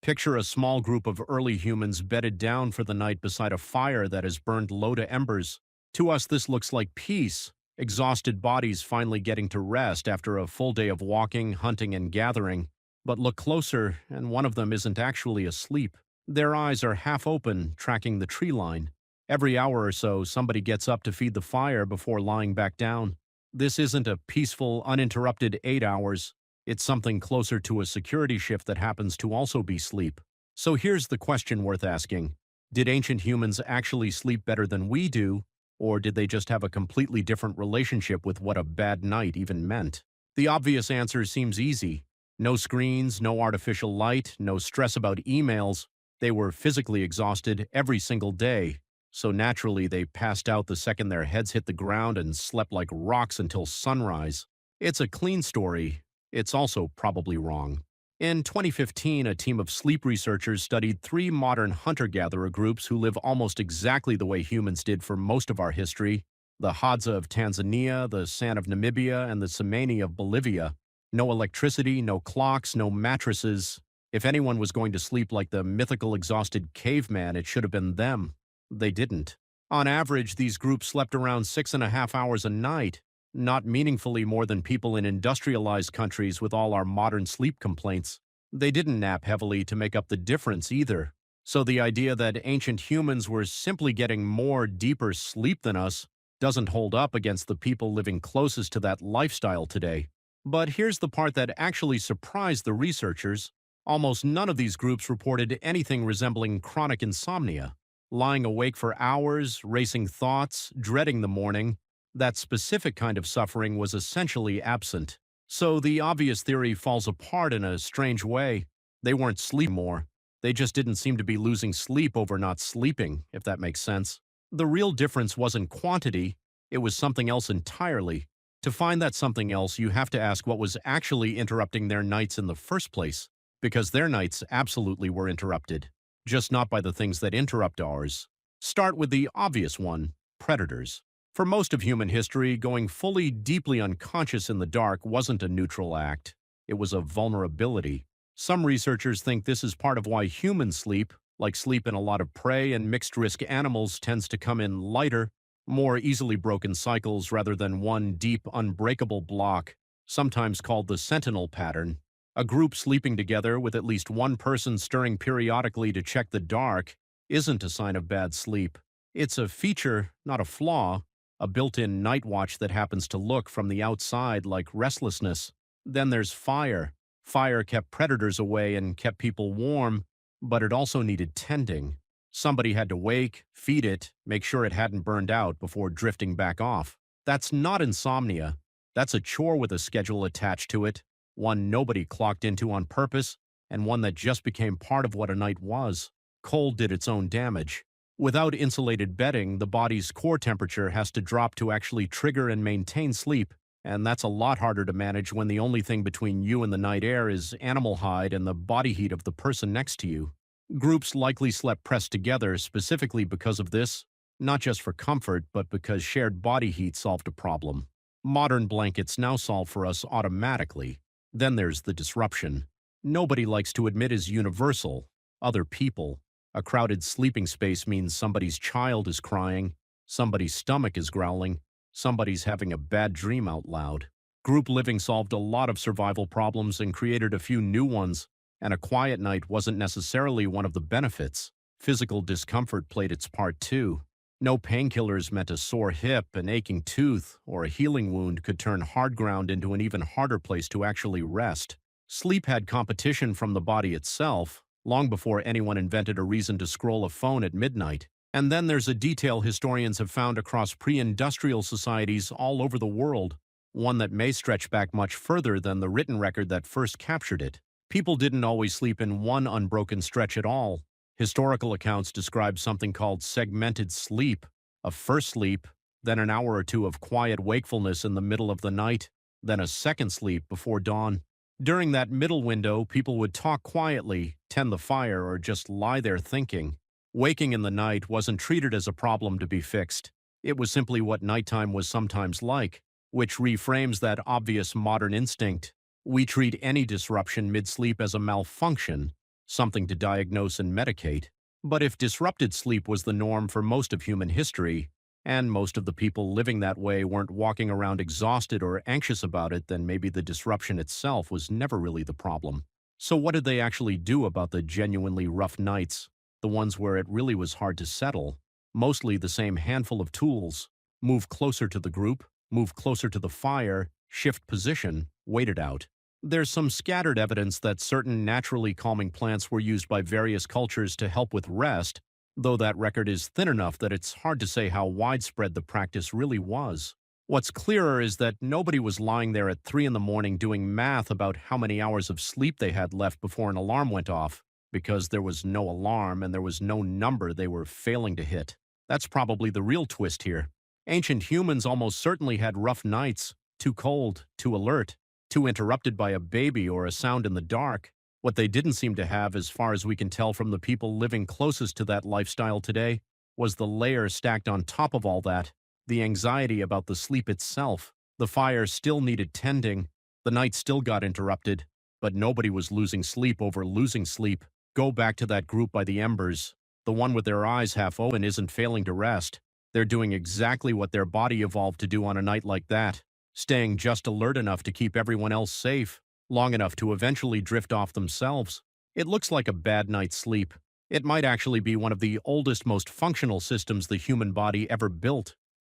Picture a small group of early humans bedded down for the night beside a fire that has burned low to embers. To us, this looks like peace, exhausted bodies finally getting to rest after a full day of walking, hunting, and gathering. But look closer, and one of them isn't actually asleep. Their eyes are half open, tracking the tree line. Every hour or so, somebody gets up to feed the fire before lying back down. This isn't a peaceful, uninterrupted 8 hours. It's something closer to a security shift that happens to also be sleep. So here's the question worth asking. Did ancient humans actually sleep better than we do, or did they just have a completely different relationship with what a bad night even meant? The obvious answer seems easy. No screens, no artificial light, no stress about emails. They were physically exhausted every single day, so naturally they passed out the second their heads hit the ground and slept like rocks until sunrise. It's a clean story. It's also probably wrong. In 2015, a team of sleep researchers studied three modern hunter-gatherer groups who live almost exactly the way humans did for most of our history: the Hadza of Tanzania, the San of Namibia, and the Tsimane of Bolivia. No electricity, no clocks, no mattresses. If anyone was going to sleep like the mythical exhausted caveman, it should have been them. They didn't. On average, these groups slept around 6.5 hours a night, not meaningfully more than people in industrialized countries with all our modern sleep complaints. They didn't nap heavily to make up the difference either. So the idea that ancient humans were simply getting more deeper sleep than us doesn't hold up against the people living closest to that lifestyle today. But here's the part that actually surprised the researchers. Almost none of these groups reported anything resembling chronic insomnia. Lying awake for hours, racing thoughts, dreading the morning, that specific kind of suffering was essentially absent. So the obvious theory falls apart in a strange way. They weren't sleeping more. They just didn't seem to be losing sleep over not sleeping, if that makes sense. The real difference wasn't quantity, it was something else entirely. To find that something else, you have to ask what was actually interrupting their nights in the first place, because their nights absolutely were interrupted, just not by the things that interrupt ours. Start with the obvious one: predators. For most of human history, going fully deeply unconscious in the dark wasn't a neutral act. It was a vulnerability. Some researchers think this is part of why human sleep, like sleep in a lot of prey and mixed-risk animals, tends to come in lighter, more easily broken cycles rather than one deep, unbreakable block, sometimes called the sentinel pattern. A group sleeping together with at least one person stirring periodically to check the dark isn't a sign of bad sleep. It's a feature, not a flaw, a built-in night watch that happens to look from the outside like restlessness. Then there's fire. Fire kept predators away and kept people warm, but it also needed tending. Somebody had to wake, feed it, make sure it hadn't burned out before drifting back off. That's not insomnia. That's a chore with a schedule attached to it, one nobody clocked into on purpose, and one that just became part of what a night was. Cold did its own damage. Without insulated bedding, the body's core temperature has to drop to actually trigger and maintain sleep, and that's a lot harder to manage when the only thing between you and the night air is animal hide and the body heat of the person next to you. Groups likely slept pressed together specifically because of this, not just for comfort, but because shared body heat solved a problem. Modern blankets now solve for us automatically. Then there's the disruption. Nobody likes to admit is universal: other people. A crowded sleeping space means somebody's child is crying, somebody's stomach is growling, somebody's having a bad dream out loud. Group living solved a lot of survival problems and created a few new ones, and a quiet night wasn't necessarily one of the benefits. Physical discomfort played its part too. No painkillers meant a sore hip, an aching tooth, or a healing wound could turn hard ground into an even harder place to actually rest. Sleep had competition from the body itself, long before anyone invented a reason to scroll a phone at midnight. And then there's a detail historians have found across pre-industrial societies all over the world, one that may stretch back much further than the written record that first captured it. People didn't always sleep in one unbroken stretch at all. Historical accounts describe something called segmented sleep: a first sleep, then an hour or two of quiet wakefulness in the middle of the night, then a second sleep before dawn. During that middle window, people would talk quietly, tend the fire, or just lie there thinking. Waking in the night wasn't treated as a problem to be fixed. It was simply what nighttime was sometimes like, which reframes that obvious modern instinct. We treat any disruption mid-sleep as a malfunction, something to diagnose and medicate. But if disrupted sleep was the norm for most of human history, and most of the people living that way weren't walking around exhausted or anxious about it, then maybe the disruption itself was never really the problem. So what did they actually do about the genuinely rough nights, the ones where it really was hard to settle? Mostly the same handful of tools: move closer to the group, move closer to the fire, shift position, wait it out. There's some scattered evidence that certain naturally calming plants were used by various cultures to help with rest, though that record is thin enough that it's hard to say how widespread the practice really was. What's clearer is that nobody was lying there at 3 in the morning doing math about how many hours of sleep they had left before an alarm went off, because there was no alarm and there was no number they were failing to hit. That's probably the real twist here. Ancient humans almost certainly had rough nights, too cold, too alert, too interrupted by a baby or a sound in the dark. What they didn't seem to have, as far as we can tell from the people living closest to that lifestyle today, was the layer stacked on top of all that, the anxiety about the sleep itself. The fire still needed tending, the night still got interrupted, but nobody was losing sleep over losing sleep. Go back to that group by the embers. The one with their eyes half open isn't failing to rest. They're doing exactly what their body evolved to do on a night like that, staying just alert enough to keep everyone else safe, long enough to eventually drift off themselves. It looks like a bad night's sleep. It might actually be one of the oldest, most functional systems the human body ever built.